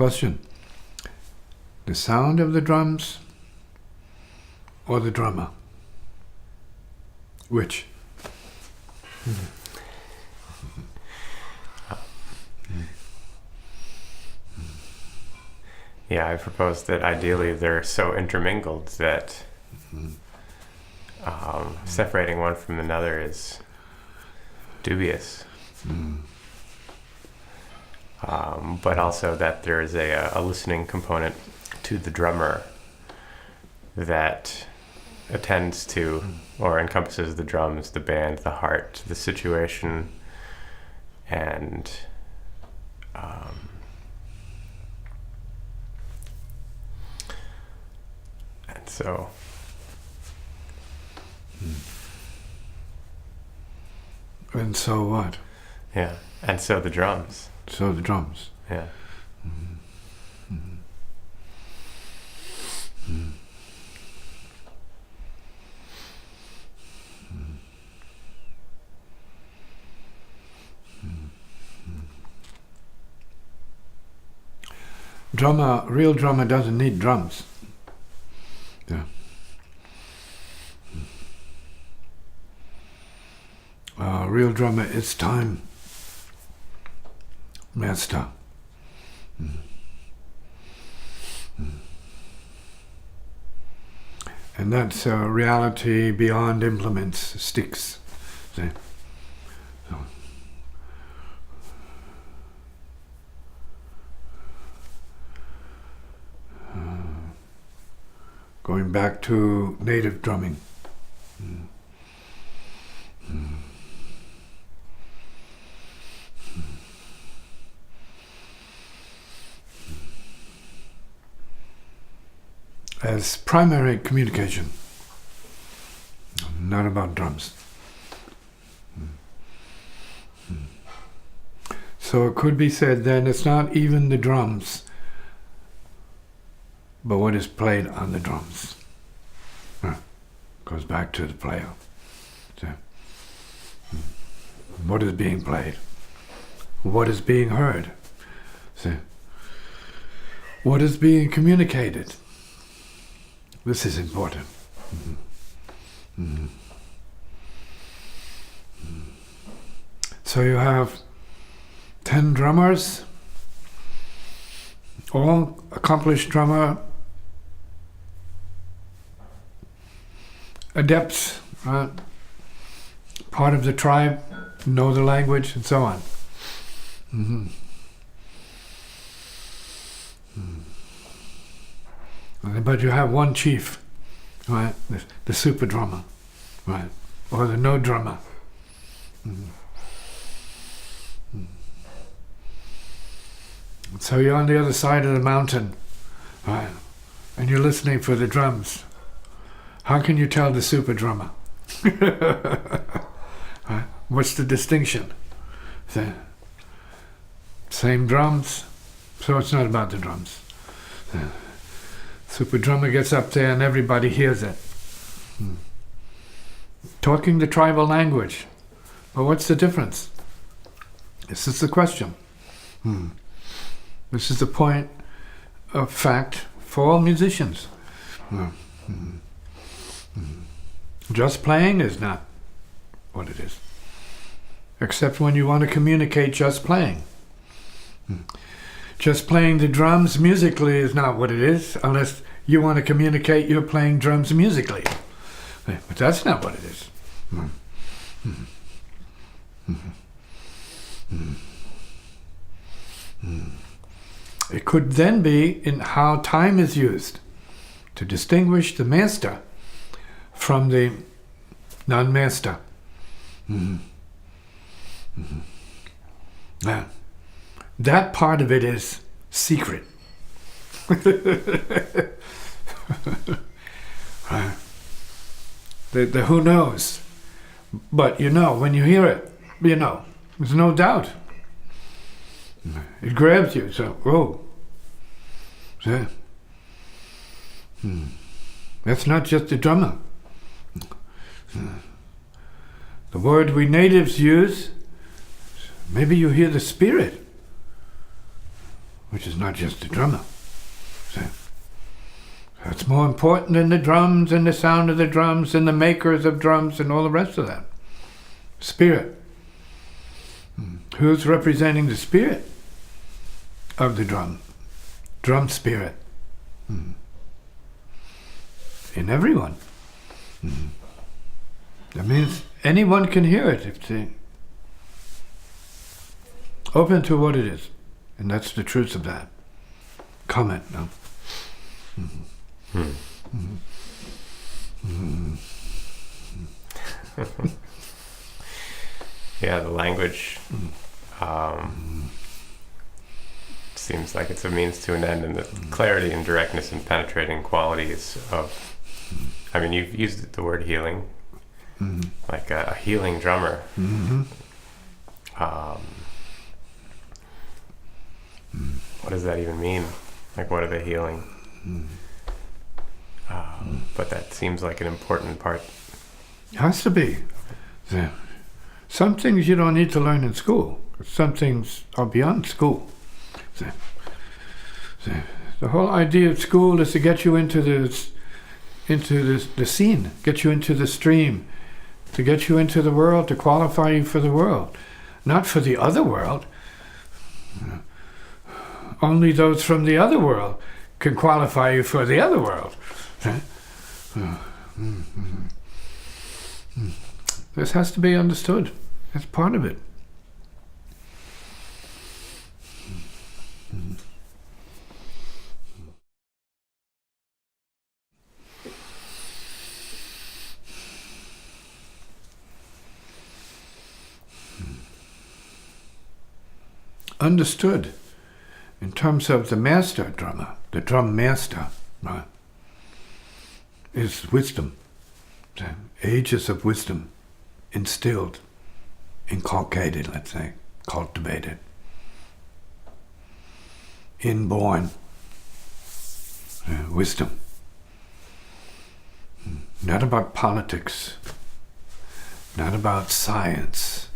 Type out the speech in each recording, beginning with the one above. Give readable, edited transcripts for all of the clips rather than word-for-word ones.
Question. The sound of the drums or the drummer? Which? Yeah, I propose that ideally they're so intermingled that separating one from another is dubious. But also that there is a listening component to the drummer that attends to or encompasses the drums, the band, the heart, the situation, and so And so what? yeah, and so the drums. So the drums. Yeah. Real drummer doesn't need drums. Yeah. Real drummer is time. Master. And that's a reality beyond implements, sticks. See? So. Going back to native drumming. As primary communication, not about drums. So it could be said then it's not even the drums, but what is played on the drums. Goes back to the player. So, what is being played? What is being heard? So, what is being communicated? This is important. So you have 10 drummers, all accomplished drummer, adepts, part of the tribe, know the language, and so on. But you have one chief, right? The super drummer, right? Or the no drummer. So you're on the other side of the mountain, right? And you're listening for the drums. How can you tell the super drummer? Right? What's the distinction? Same drums, so it's not about the drums. Super drummer gets up there and everybody hears it. Talking the tribal language. But what's the difference? This is the question. This is the point of fact for all musicians. Just playing is not what it is. Except when you want to communicate just playing. Just playing the drums musically is not what it is, unless you want to communicate you're playing drums musically. But that's not what it is. It could then be in how time is used to distinguish the master from the non-master. That part of it is secret. The who knows. But you know, when you hear it, you know, there's no doubt. It grabs you, so, oh. So, that's not just a drummer. The word we natives use, maybe you hear the spirit which is not just the drummer. See? That's more important than the drums and the sound of the drums and the makers of drums and all the rest of that. Spirit. Who's representing the spirit of the drum? Drum spirit. In everyone. That means anyone can hear it if they open to what it is. And that's the truth of that. Comment, no? Yeah, the language seems like it's a means to an end, and the clarity and directness and penetrating qualities of, I mean, you've used the word healing, like a healing drummer. What does that even mean? Like, what are they healing? But that seems like an important part. It has to be. Some things you don't need to learn in school. Some things are beyond school. The whole idea of school is to get you into the scene, get you into the stream, to get you into the world, to qualify you for the world, not for the other world. Only those from the other world can qualify you for the other world. This has to be understood. That's part of it. Understood in terms of the master drummer, the drum master, right, is wisdom. The ages of wisdom instilled, inculcated, let's say, cultivated, inborn wisdom. Not about politics, not about science,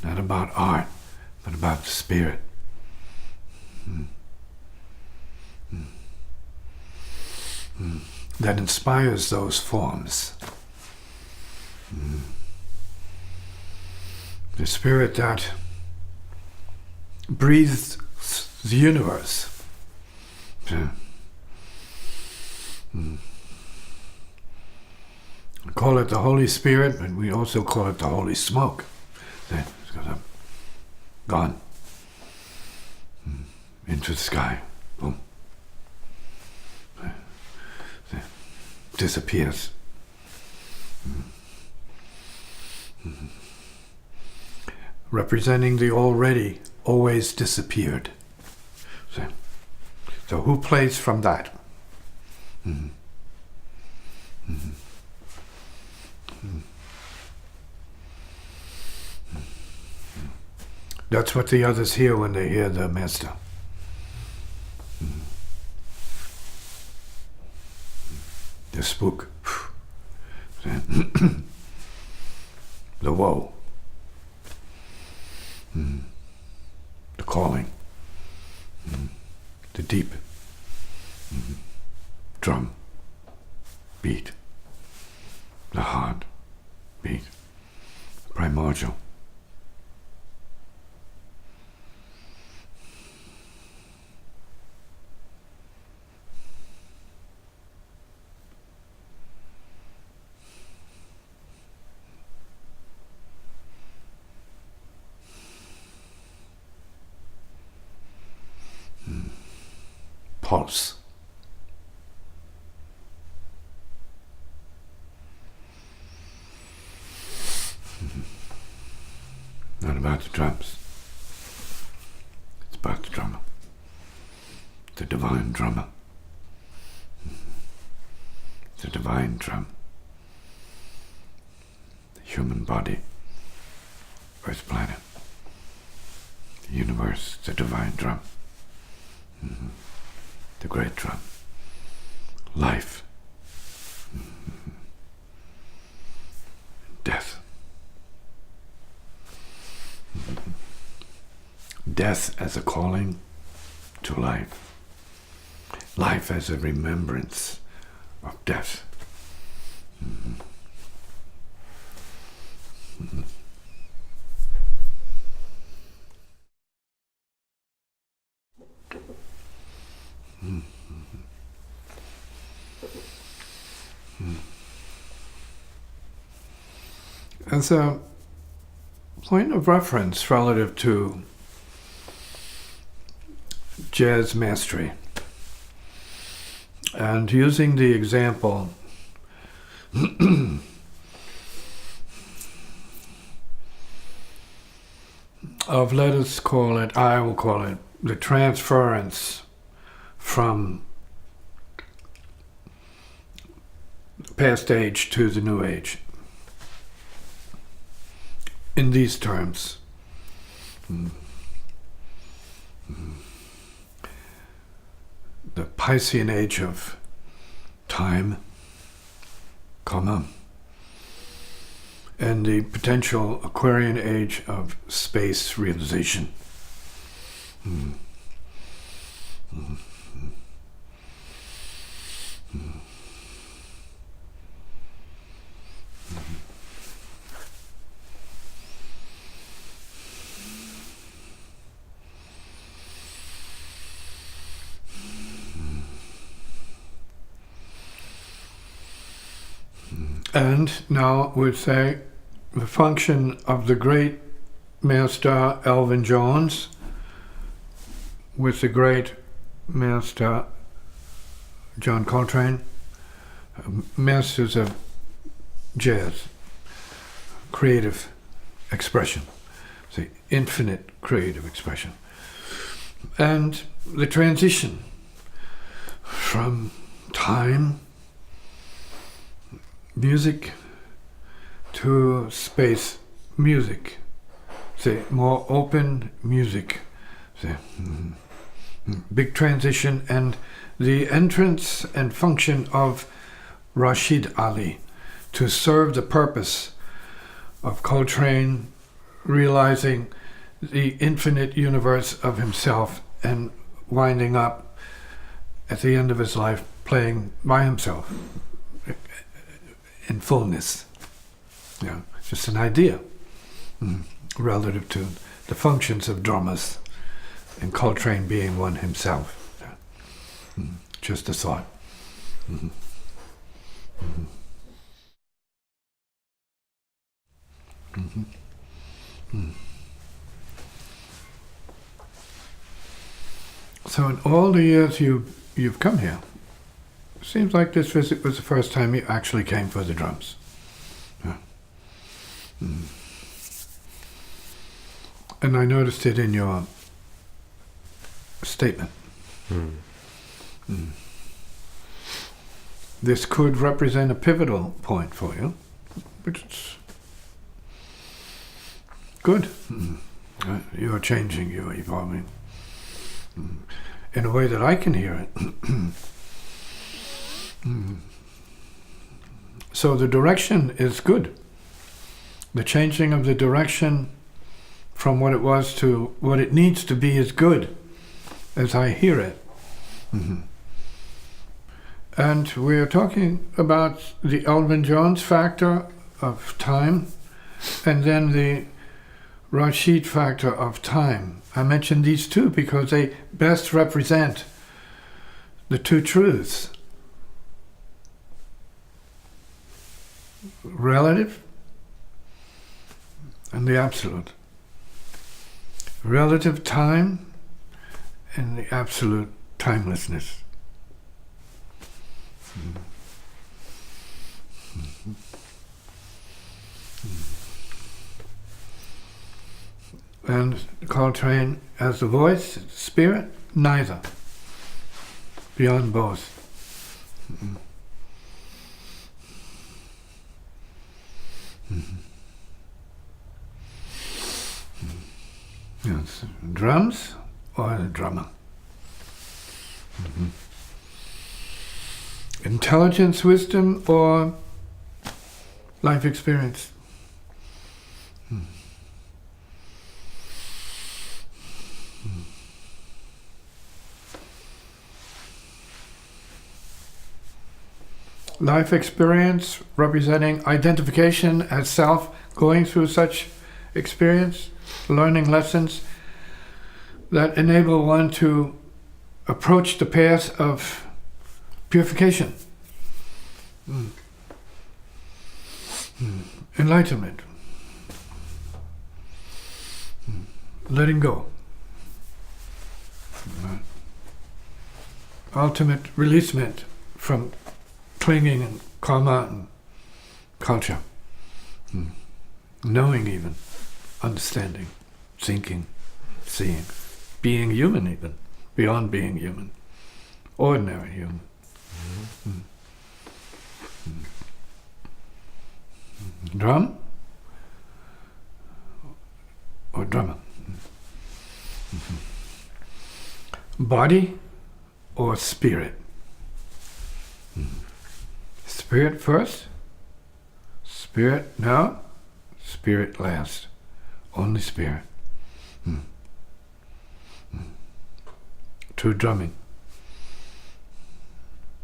not about art, but about the spirit. That inspires those forms. The spirit that breathes the universe. We call it the Holy Spirit, but we also call it the Holy Smoke. It's gone into the sky. Boom. Disappears. Representing the already always disappeared. So who plays from that? That's what the others hear when they hear the master. The spook. The woe. The calling. The deep drum beat. The hard beat. Primordial. Pulse. Not about the drums. It's about the drummer. The divine drummer. The divine drum. The human body. Earth planet. The universe. The divine drum. The great drum. Life. Death. Death as a calling. to life. Life as a remembrance of death. Mm-hmm. Mm-hmm. As a point of reference relative to jazz mastery, and using the example of, let us call it, I will call it, the transference from the past age to the new age. In these terms, the Piscean age of time, comma, and the potential Aquarian age of space realization. And now we'd say the function of the great master Elvin Jones with the great master John Coltrane, masters of jazz, creative expression, the infinite creative expression, and the transition from time music to space music, the more open music, the big transition, and the entrance and function of Rashied Ali to serve the purpose of Coltrane realizing the infinite universe of himself and winding up at the end of his life playing by himself in fullness. Just an idea relative to the functions of drummers, and Coltrane being one himself. Just a thought. So in all the years you've come here, it seems like this visit was the first time you actually came for the drums. And I noticed it in your statement. This could represent a pivotal point for you, which is good. You're changing, you're evolving in a way that I can hear it. So the direction is good. The changing of the direction from what it was to what it needs to be is good, as I hear it. And we're talking about the Elvin Jones factor of time, and then the Rashied factor of time. I mentioned these two because they best represent the two truths. Relative and the absolute. Relative time and the absolute timelessness. And Coltrane as the voice, spirit, neither. Beyond both. Yes, drums or the drummer. Intelligence, wisdom, or life experience. life experience representing identification as self, going through such experience, learning lessons that enable one to approach the path of purification, enlightenment, letting go, ultimate releasement from clinging and karma and culture, knowing even, understanding, thinking, seeing, being human even, beyond being human, ordinary human. Drum or drummer? Body or spirit? Spirit first, spirit now, spirit last. Only spirit. True drumming.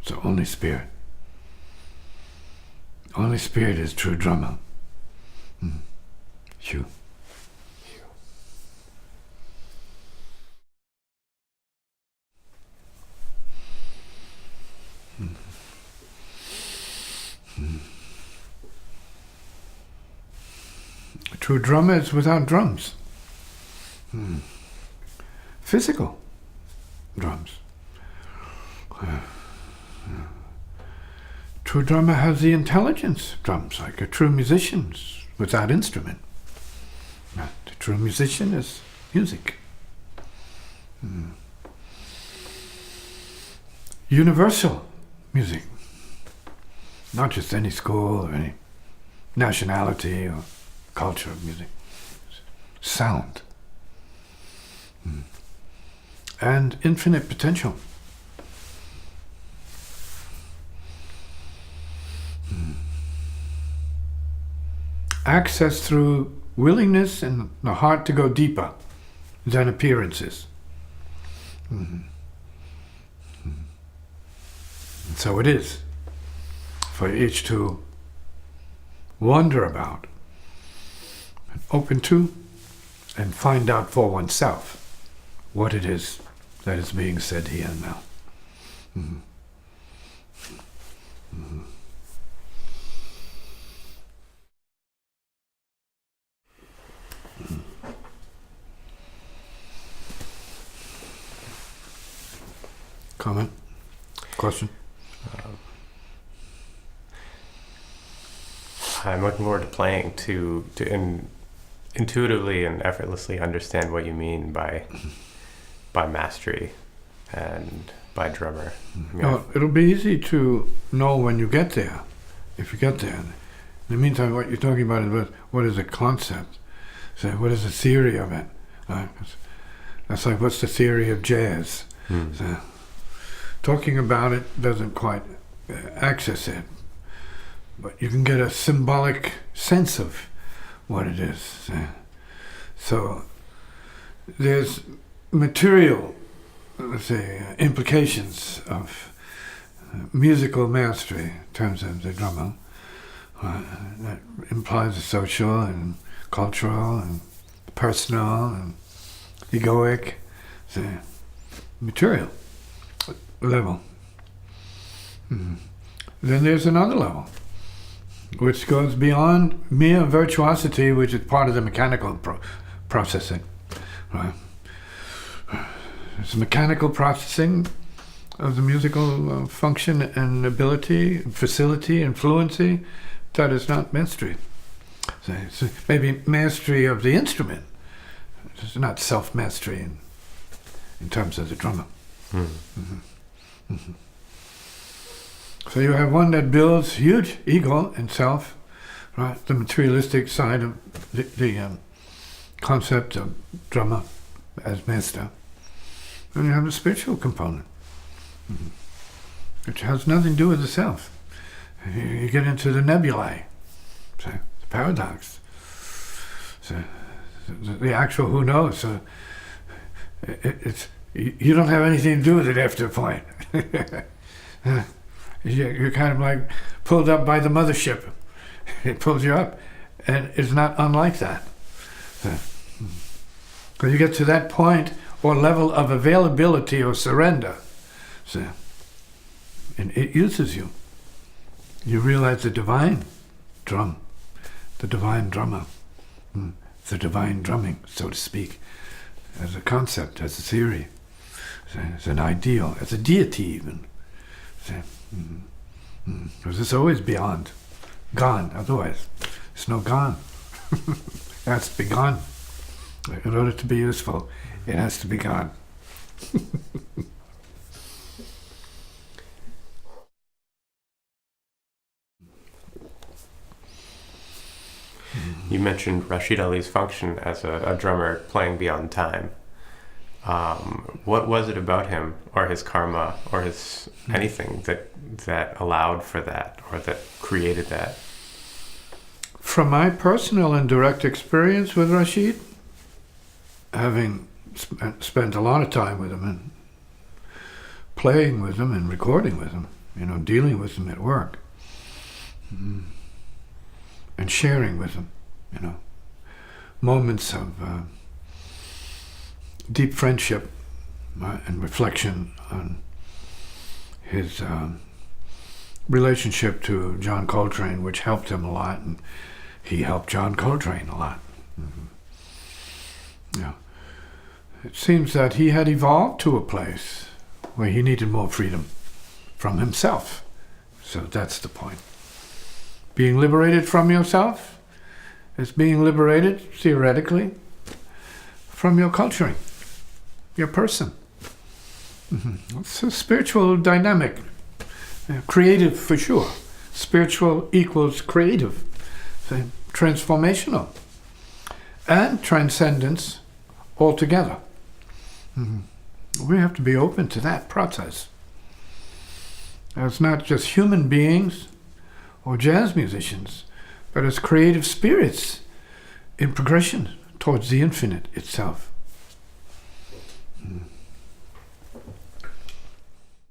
So only spirit. Only spirit is true drummer. Shoo. A true drummer is without drums. Physical drums. True drummer has the intelligence drums, like a true musician without instrument. The true musician is music. Universal music. Not just any school or any nationality or culture of music. Sound. And infinite potential. Access through willingness and the heart to go deeper than appearances. And so it is for each to wonder about, and open to, and find out for oneself what it is that is being said here and now. Comment? Question? I'm looking forward to playing to intuitively and effortlessly understand what you mean by mastery and by drummer. It'll be easy to know when you get there, if you get there. In the meantime, what you're talking about is what is a concept? So what is the theory of it? That's like, what's the theory of jazz? So, talking about it doesn't quite access it, but you can get a symbolic sense of what it is. So there's material, let's say, implications of musical mastery in terms of the drummer. That implies the social and cultural and personal and egoic, material level. Then there's another level, which goes beyond mere virtuosity, which is part of the mechanical processing. Right? It's mechanical processing of the musical function and ability, and facility, and fluency. That is not mastery. So maybe mastery of the instrument. It's not self-mastery in terms of the drummer. So you have one that builds huge ego and self, right? The materialistic side of the concept of drummer as master. And you have the spiritual component, which has nothing to do with the self. You get into the nebulae, so the paradox. So the actual who knows. So it's you don't have anything to do with it after a point. You're kind of like pulled up by the mothership. It pulls you up, and it's not unlike that. When you get to that point or level of availability or surrender, and it uses you. You realize the divine drum, the divine drummer, the divine drumming, so to speak, as a concept, as a theory, as an ideal, as a deity even. Because it's always beyond, gone, otherwise it's no gone. It has to be gone. In order to be useful, it has to be gone. You mentioned Rashied Ali's function as a drummer playing beyond time. What was it about him, or his karma, or his anything that allowed for that, or that created that? From my personal and direct experience with Rashied, having spent a lot of time with him and playing with him and recording with him, dealing with him at work, and sharing with him, moments of deep friendship and reflection on his relationship to John Coltrane, which helped him a lot, and he helped John Coltrane a lot. It seems that he had evolved to a place where he needed more freedom from himself. So that's the point. Being liberated from yourself is being liberated, theoretically, from your culturing, your person. It's a spiritual dynamic, creative for sure. Spiritual equals creative, transformational, and transcendence altogether. We have to be open to that process. As not just human beings or jazz musicians, but as creative spirits in progression towards the infinite itself.